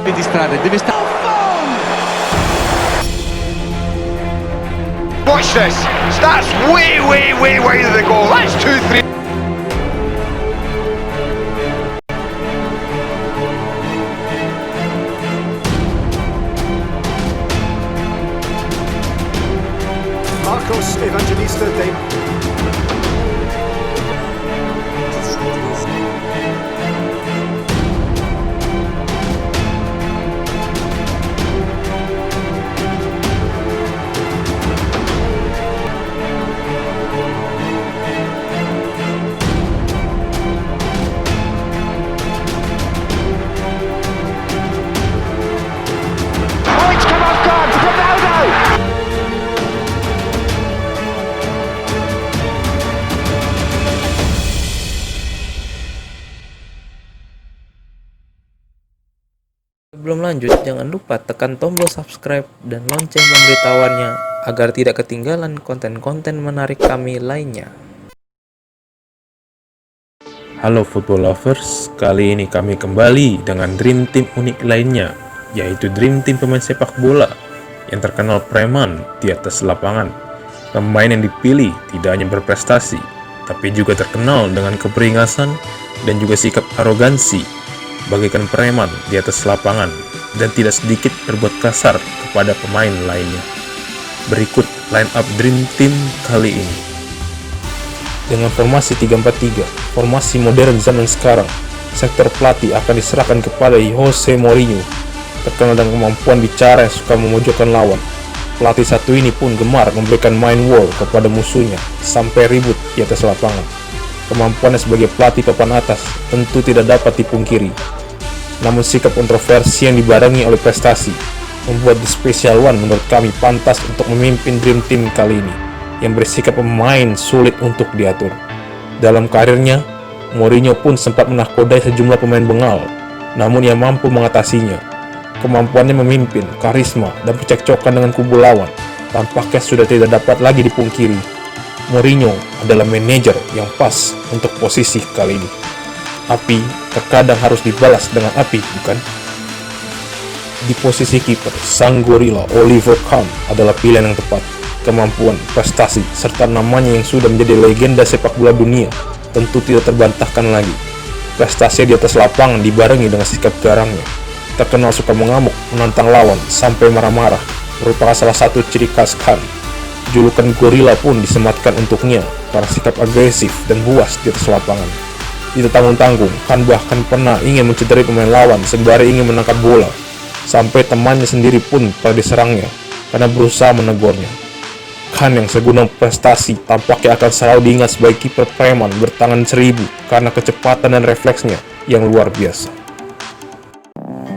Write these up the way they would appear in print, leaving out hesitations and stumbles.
Di distrarre, deve stare. Watch this. That's way to the goal. That's 2-3. Marcos Evangelista de Sebelum lanjut, jangan lupa tekan tombol subscribe dan lonceng pemberitahuannya agar tidak ketinggalan konten-konten menarik kami lainnya. Halo football lovers, kali ini kami kembali dengan Dream Team unik lainnya, yaitu Dream Team pemain sepak bola yang terkenal preman di atas lapangan. Pemain yang dipilih tidak hanya berprestasi, tapi juga terkenal dengan keberingasan dan juga sikap arogansi bagaikan preman di atas lapangan dan tidak sedikit berbuat kasar kepada pemain lainnya. Berikut line up Dream Team kali ini. Dengan formasi 3-4-3, formasi modern zaman sekarang, sektor pelatih akan diserahkan kepada Jose Mourinho, terkenal dengan kemampuan bicara yang suka memojokkan lawan. Pelatih satu ini pun gemar memberikan mind war kepada musuhnya sampai ribut di atas lapangan. Kemampuannya sebagai pelatih papan atas tentu tidak dapat dipungkiri. Namun sikap kontroversi yang dibarengi oleh prestasi membuat The Special One menurut kami pantas untuk memimpin Dream Team kali ini, yang bersikap pemain sulit untuk diatur. Dalam karirnya, Mourinho pun sempat menakodai sejumlah pemain bengal, namun ia mampu mengatasinya. Kemampuannya memimpin, karisma, dan percekcokan dengan kubu lawan tampaknya sudah tidak dapat lagi dipungkiri. Mourinho adalah manajer yang pas untuk posisi kali ini. Api terkadang harus dibalas dengan api, bukan? Di posisi kiper, sang gorila Oliver Kahn adalah pilihan yang tepat. Kemampuan, prestasi, serta namanya yang sudah menjadi legenda sepak bola dunia tentu tidak terbantahkan lagi. Prestasi di atas lapangan dibarengi dengan sikap garangnya. Terkenal suka mengamuk, menantang lawan, sampai marah-marah, merupakan salah satu ciri khas Kahn. Julukan gorila pun disematkan untuknya karena sikap agresif dan buas di atas lapangan. Tidak tanggung-tanggung, Kahn bahkan pernah ingin mencederai pemain lawan sembari ingin menangkap bola. Sampai temannya sendiri pun pernah diserangnya karena berusaha menegurnya. Kahn yang segunung prestasi tampaknya akan selalu diingat sebagai kiper preman bertangan 1000 karena kecepatan dan refleksnya yang luar biasa.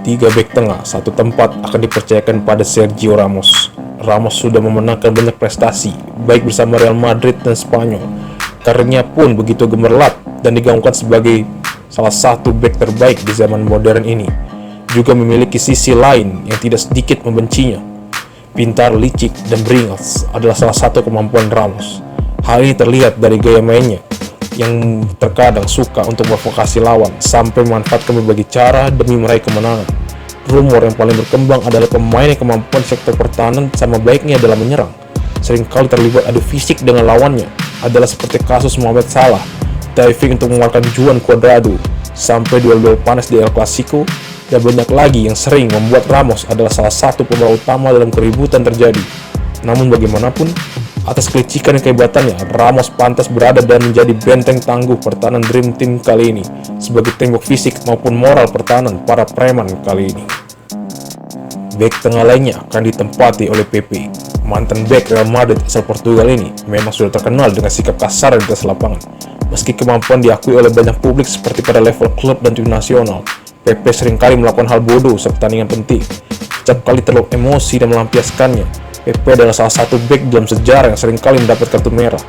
3 bek tengah, satu tempat akan dipercayakan pada Sergio Ramos. Ramos sudah memenangkan banyak prestasi, baik bersama Real Madrid dan Spanyol. Karirnya pun begitu gemerlap dan digaungkan sebagai salah satu bek terbaik di zaman modern ini. Juga memiliki sisi lain yang tidak sedikit membencinya. Pintar, licik, dan beringas adalah salah satu kemampuan Ramos. Hal ini terlihat dari gaya mainnya yang terkadang suka untuk memprovokasi lawan sampai memanfaatkan berbagai cara demi meraih kemenangan. Rumor yang paling berkembang adalah pemain yang kemampuan sektor pertahanan sama baiknya dalam menyerang seringkali terlibat adu fisik dengan lawannya, adalah seperti kasus Mohamed Salah diving untuk mengeluarkan Juan Cuadrado, sampai duel-duel panas di El Clasico, dan banyak lagi yang sering membuat Ramos adalah salah satu pembawa utama dalam keributan terjadi. Namun bagaimanapun, atas kelicikan dan kehebatannya, Ramos pantas berada dan menjadi benteng tangguh pertahanan Dream Team kali ini, sebagai tembok fisik maupun moral pertahanan para preman kali ini. Bek tengah lainnya akan ditempati oleh Pepe. Mantan bek Real Madrid asal Portugal ini memang sudah terkenal dengan sikap kasar di atas lapangan. Meski kemampuan diakui oleh banyak publik seperti pada level klub dan tim nasional, Pepe seringkali melakukan hal bodoh saat pertandingan penting. Setiap kali terlalu emosi dan melampiaskannya, Pepe adalah salah satu bek dalam sejarah yang seringkali mendapat kartu merah.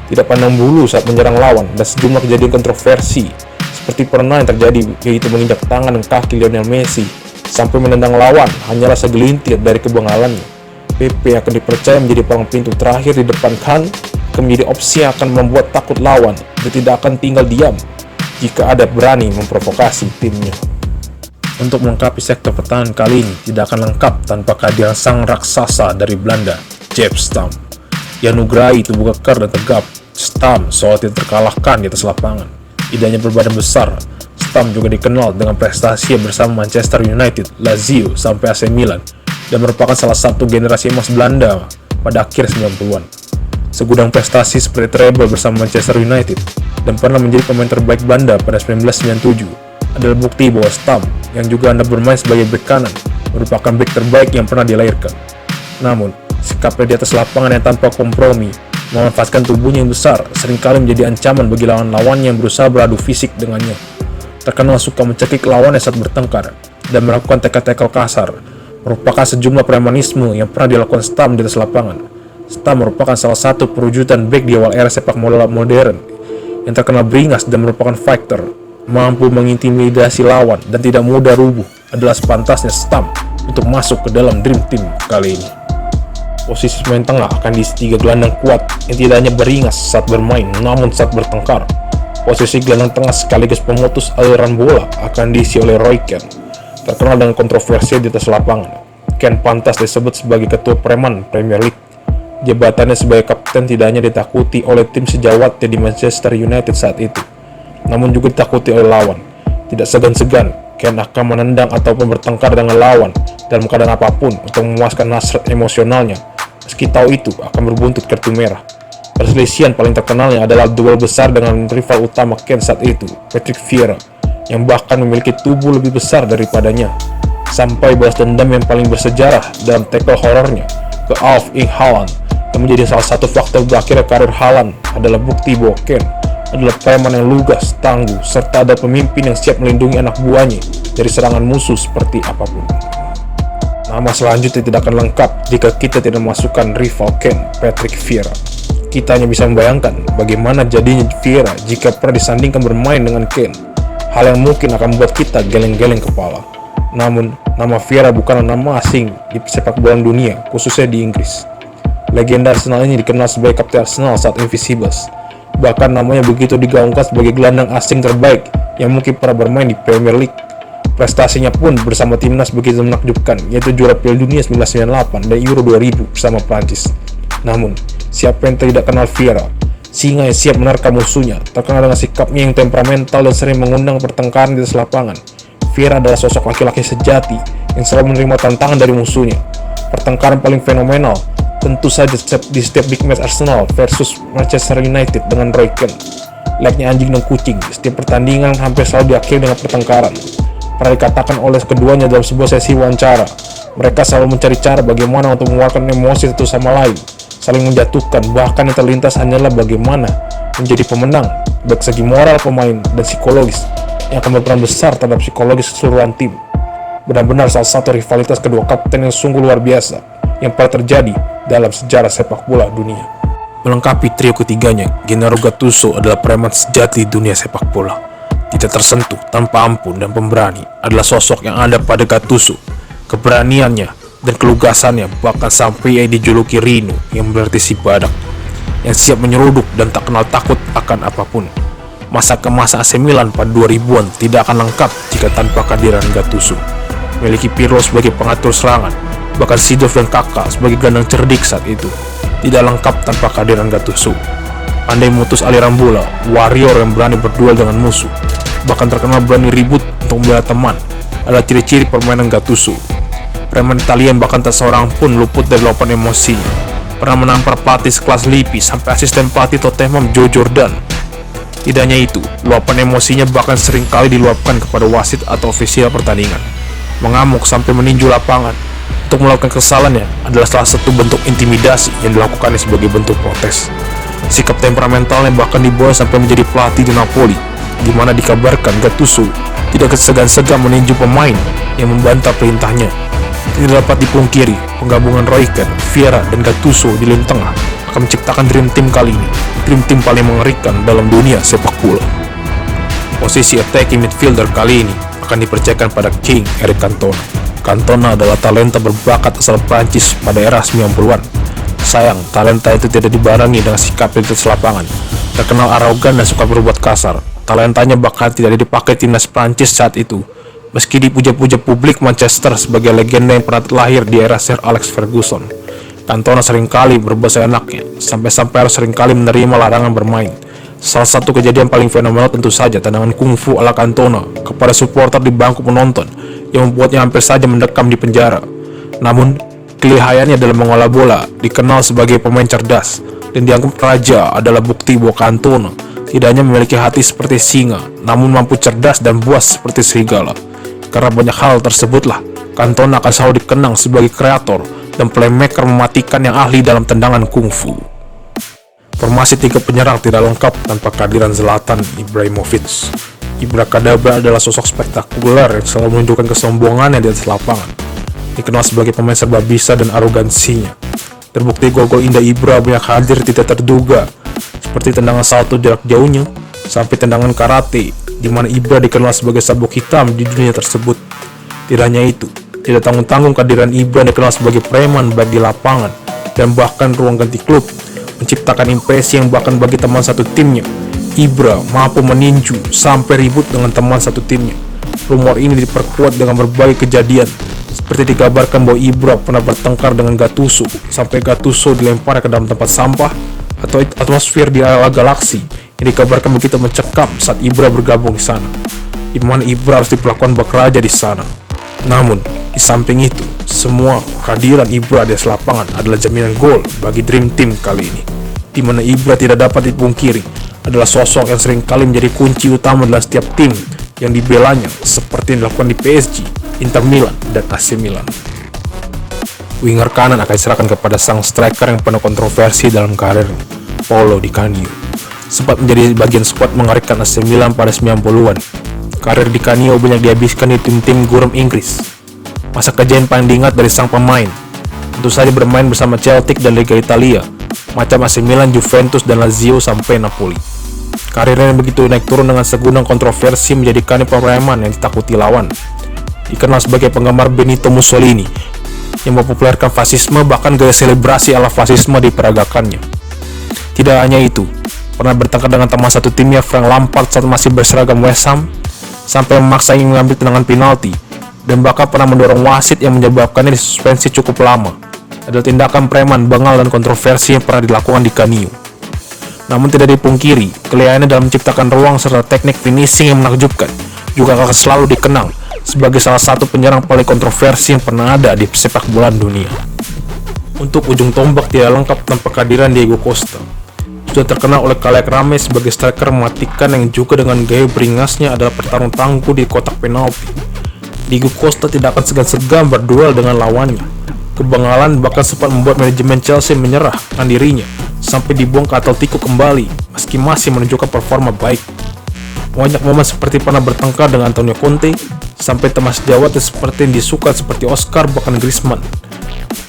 Tidak pandang bulu saat menyerang lawan, dan sejumlah kejadian kontroversi seperti pernah yang terjadi, yaitu menginjak tangan dan kaki Lionel Messi sampai menendang lawan hanyalah segelintir dari kebengalannya. Pepe akan dipercaya menjadi palang pintu terakhir di depan Kahn, menjadi opsi yang akan membuat takut lawan dan tidak akan tinggal diam jika ada berani memprovokasi timnya. Untuk melengkapi sektor pertahanan kali ini tidak akan lengkap tanpa kehadiran sang raksasa dari Belanda, Jaap Stam. Yang nugerai tubuh kekar dan tegap, Stam seolah tidak terkalahkan di atas lapangan. Tidak hanya berbadan besar, Stam juga dikenal dengan prestasi bersama Manchester United, Lazio, sampai AC Milan, dan merupakan salah satu generasi emas Belanda pada akhir 90-an. Segudang prestasi seperti treble bersama Manchester United dan pernah menjadi pemain terbaik Belanda pada 1997 adalah bukti bahwa Stam, yang juga hendak bermain sebagai bek kanan, merupakan bek terbaik yang pernah dilahirkan. Namun, sikapnya di atas lapangan yang tanpa kompromi, memanfaatkan tubuhnya yang besar, seringkali menjadi ancaman bagi lawan-lawannya yang berusaha beradu fisik dengannya. Terkenal suka mencekik lawannya saat bertengkar dan melakukan tackle-tackle kasar, merupakan sejumlah premanisme yang pernah dilakukan Stam di atas lapangan. Stam merupakan salah satu perwujudan bek di awal era sepak bola modern yang terkenal beringas dan merupakan fighter, mampu mengintimidasi lawan dan tidak mudah rubuh. Adalah sepantasnya Stam untuk masuk ke dalam Dream Team kali ini. Posisi pemain tengah akan diisi 3 gelandang kuat yang tidak hanya beringas saat bermain, namun saat bertengkar. Posisi gelandang tengah sekaligus pemutus aliran bola akan diisi oleh Roy Keane, terkenal dengan kontroversi di atas lapangan. Keane pantas disebut sebagai ketua preman Premier League. Jabatannya sebagai kapten tidak hanya ditakuti oleh tim sejawatnya di Manchester United saat itu, namun juga ditakuti oleh lawan. Tidak segan-segan, Keane akan menendang ataupun bertengkar dengan lawan dalam keadaan apapun untuk memuaskan hasrat emosionalnya, meski tahu itu akan berbuntut kartu merah. Perselisihan paling terkenalnya adalah duel besar dengan rival utama Keane saat itu, Patrick Vieira, yang bahkan memiliki tubuh lebih besar daripadanya, sampai balas dendam yang paling bersejarah dalam tackle horornya ke Erling Haaland, yang menjadi salah satu faktor berakhirnya karir Haaland adalah bukti bahwa Keane adalah preman yang lugas, tangguh, serta ada pemimpin yang siap melindungi anak buahnya dari serangan musuh seperti apapun. Nama selanjutnya tidak akan lengkap jika kita tidak memasukkan rival Keane, Patrick Vieira. Kita hanya bisa membayangkan bagaimana jadinya Vieira jika pernah disandingkan bermain dengan Keane. Hal yang mungkin akan membuat kita geleng-geleng kepala. Namun, nama Vieira bukanlah nama asing di sepak bola dunia, khususnya di Inggris. Legenda Arsenal ini dikenal sebagai kapten Arsenal saat Invincibles. Bahkan namanya begitu digaungkan sebagai gelandang asing terbaik yang mungkin pernah bermain di Premier League. Prestasinya pun bersama timnas begitu menakjubkan, yaitu juara Piala Dunia 1998 dan Euro 2000 bersama Prancis. Namun, siapa yang tidak kenal Vieira? Singa yang siap menerkam musuhnya, terkenal dengan sikapnya yang temperamental dan sering mengundang pertengkaran di atas lapangan. Vieira adalah sosok laki-laki sejati yang selalu menerima tantangan dari musuhnya. Pertengkaran paling fenomenal tentu saja di setiap big match Arsenal versus Manchester United dengan Roy Keane. Layaknya anjing dan kucing, setiap pertandingan hampir selalu diakhiri dengan pertengkaran. Pernah dikatakan oleh keduanya dalam sebuah sesi wawancara, mereka selalu mencari cara bagaimana untuk mengeluarkan emosi satu sama lain, saling menjatuhkan, bahkan yang terlintas hanyalah bagaimana menjadi pemenang, baik segi moral pemain dan psikologis, yang akan berperan besar terhadap psikologis keseluruhan tim. Benar-benar salah satu rivalitas kedua kapten yang sungguh luar biasa yang pernah terjadi dalam sejarah sepak bola dunia. Melengkapi trio ketiganya, Gennaro Gattuso adalah preman sejati dunia sepak bola. Tidak tersentuh, tanpa ampun dan pemberani adalah sosok yang ada pada Gattuso. Keberaniannya dan kelugasannya bahkan sampai ia dijuluki Rino, yang berarti si badak, yang siap menyeruduk dan tak kenal takut akan apapun. Masa ke masa AC Milan pada 2000-an tidak akan lengkap jika tanpa kehadiran Gattuso. Memiliki Pirlo sebagai pengatur serangan, bahkan Seedorf dan Kakak sebagai gelandang cerdik saat itu. Tidak lengkap tanpa kehadiran Gattuso. Pandai memutus aliran bola, warrior yang berani berduel dengan musuh, bahkan terkenal berani ribut untuk membela teman, adalah ciri-ciri permainan Gattuso. Preman Italian bahkan tak seorang pun luput dari luapan emosi. Pernah menampar pelatih sekelas Lippi sampai asisten pelatih Tottenham Joe Jordan. Tidak hanya itu, luapan emosinya bahkan seringkali diluapkan kepada wasit atau ofisial pertandingan. Mengamuk sampai meninju lapangan untuk melakukan kesalahannya adalah salah satu bentuk intimidasi yang dilakukannya sebagai bentuk protes. Sikap temperamentalnya bahkan dibawa sampai menjadi pelatih di Napoli, di mana dikabarkan Gattuso tidak segan-segan meninju pemain yang membantah perintahnya. Tidak dapat dipungkiri, penggabungan Roy Keane, Vieira, dan Gattuso di lini tengah akan menciptakan Dream Team kali ini, Dream Team paling mengerikan dalam dunia sepak bola. Posisi attacking midfielder kali ini akan dipercayakan pada King Eric Cantona. Cantona adalah talenta berbakat asal Prancis pada era 90-an. Sayang, talenta itu tidak dibarengi dengan sikap di atas lapangan. Terkenal arogan dan suka berbuat kasar. Talentanya bahkan tidak dipakai timnas Prancis saat itu. Meski dipuja-puja publik Manchester sebagai legenda yang pernah lahir di era Sir Alex Ferguson, Cantona seringkali berbahasa enaknya, sampai-sampai harus seringkali menerima larangan bermain. Salah satu kejadian paling fenomenal tentu saja tendangan kungfu ala Cantona kepada supporter di bangku penonton yang membuatnya hampir saja mendekam di penjara. Namun, kelihayannya dalam mengolah bola dikenal sebagai pemain cerdas dan dianggap raja adalah bukti bahwa Cantona tidak hanya memiliki hati seperti singa, namun mampu cerdas dan buas seperti serigala. Karena banyak hal tersebutlah, Cantona akan selalu dikenang sebagai kreator dan playmaker mematikan yang ahli dalam tendangan kungfu. Formasi 3 penyerang tidak lengkap tanpa kehadiran Zlatan Ibrahimovic. Ibra Kadabra adalah sosok spektakuler yang selalu menunjukkan kesombongannya di atas lapangan. Dikenal sebagai pemain serba bisa dan arogansinya. Terbukti gol-gol indah Ibra banyak hadir tidak terduga, seperti tendangan salto jarak jauhnya, sampai tendangan karate, di mana Ibra dikenal sebagai sabuk hitam di dunia tersebut. Tidak hanya itu, tidak tanggung-tanggung kehadiran Ibra dikenal sebagai preman baik di lapangan dan bahkan ruang ganti klub, menciptakan impresi yang bahkan bagi teman satu timnya, Ibra mampu meninju sampai ribut dengan teman satu timnya. Rumor ini diperkuat dengan berbagai kejadian, seperti dikabarkan bahwa Ibra pernah bertengkar dengan Gattuso sampai Gattuso dilempar ke dalam tempat sampah, atau atmosfer di ala galaksi yang dikabarkan begitu mencekam saat Ibra bergabung di sana, di mana Ibra harus diperlakukan bak raja di sana. Namun, di samping itu, semua kehadiran Ibra di atas lapangan adalah jaminan gol bagi Dream Team kali ini, di mana Ibra tidak dapat dipungkiri adalah sosok yang sering kali menjadi kunci utama dalam setiap tim yang dibelanya, seperti yang dilakukan di PSG, Inter Milan, dan AC Milan. Winger kanan akan diserahkan kepada sang striker yang penuh kontroversi dalam karirnya, Paolo Di Canio. Sempat menjadi bagian skuad mengerikan AC Milan pada 90-an. Karir Di Canio banyak dihabiskan di tim-tim gurem Inggris. Masa kejayaan paling diingat dari sang pemain tentu saja bermain bersama Celtic dan Liga Italia, macam AC Milan, Juventus, dan Lazio sampai Napoli. Karirnya yang begitu naik turun dengan segudang kontroversi menjadikannya preman yang ditakuti lawan. Dikenal sebagai penggemar Benito Mussolini yang mempopulerkan fasisme, bahkan gaya selebrasi ala fasisme diperagakannya. Tidak hanya itu, pernah bertengkar dengan teman satu timnya Frank Lampard saat masih berseragam West Ham, sampai memaksa ingin mengambil tendangan penalti, dan bahkan pernah mendorong wasit yang menyebabkannya disuspensi cukup lama. Adalah tindakan preman, bengal, dan kontroversi yang pernah dilakukan Di Canio. Namun tidak dipungkiri, kelihayannya dalam menciptakan ruang serta teknik finishing yang menakjubkan juga akan selalu dikenang sebagai salah satu penyerang paling kontroversi yang pernah ada di sepak bola dunia. Untuk ujung tombak tidak lengkap tanpa kehadiran Diego Costa. Sudah terkenal oleh khalayak ramai sebagai striker mematikan yang juga dengan gaya beringasnya adalah bertarung tangguh di kotak penalti. Diego Costa tidak akan segan-segan berduel dengan lawannya. Kebangalan bahkan sempat membuat manajemen Chelsea menyerahkan dirinya sampai dibuang ke Atletico kembali meski masih menunjukkan performa baik. Banyak momen seperti pernah bertengkar dengan Antonio Conte, sampai teman sejawat seperti yang disuka seperti Oscar bahkan Griezmann.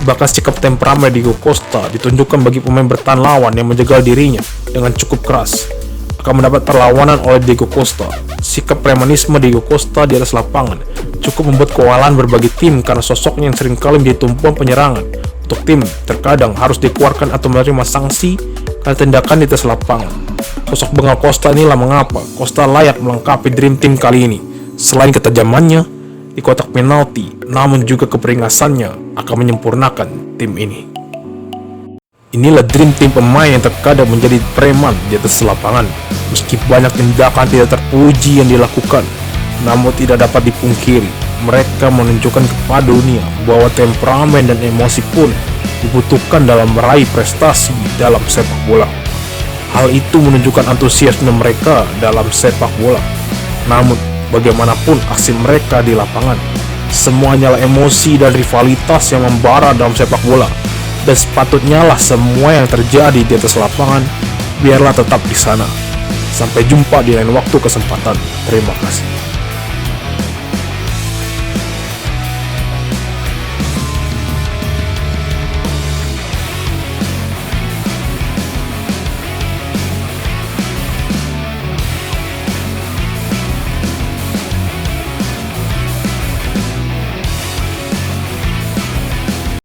Bahkan sikap temperamen Diego Costa ditunjukkan bagi pemain bertahan lawan yang menjegal dirinya dengan cukup keras. Akan mendapat perlawanan oleh Diego Costa. Sikap premanisme Diego Costa di atas lapangan cukup membuat kewalahan berbagai tim karena sosoknya yang seringkali menjadi tumpuan penyerangan untuk tim terkadang harus dikeluarkan atau menerima sanksi karena tindakan di atas lapangan. Sosok bengal Costa inilah mengapa Costa layak melengkapi Dream Team kali ini. Selain ketajamannya di kotak penalti, namun juga keperingasannya akan menyempurnakan tim ini. Inilah Dream Team pemain yang terkadang menjadi preman di atas lapangan. Meski banyak tindakan tidak terpuji yang dilakukan, namun tidak dapat dipungkiri, mereka menunjukkan kepada dunia bahwa temperamen dan emosi pun dibutuhkan dalam meraih prestasi dalam sepak bola. Hal itu menunjukkan antusiasme mereka dalam sepak bola. Namun, bagaimanapun aksi mereka di lapangan, semuanya lah emosi dan rivalitas yang membara dalam sepak bola. Dan sepatutnya lah semua yang terjadi di atas lapangan biarlah tetap di sana. Sampai jumpa di lain waktu kesempatan. Terima kasih.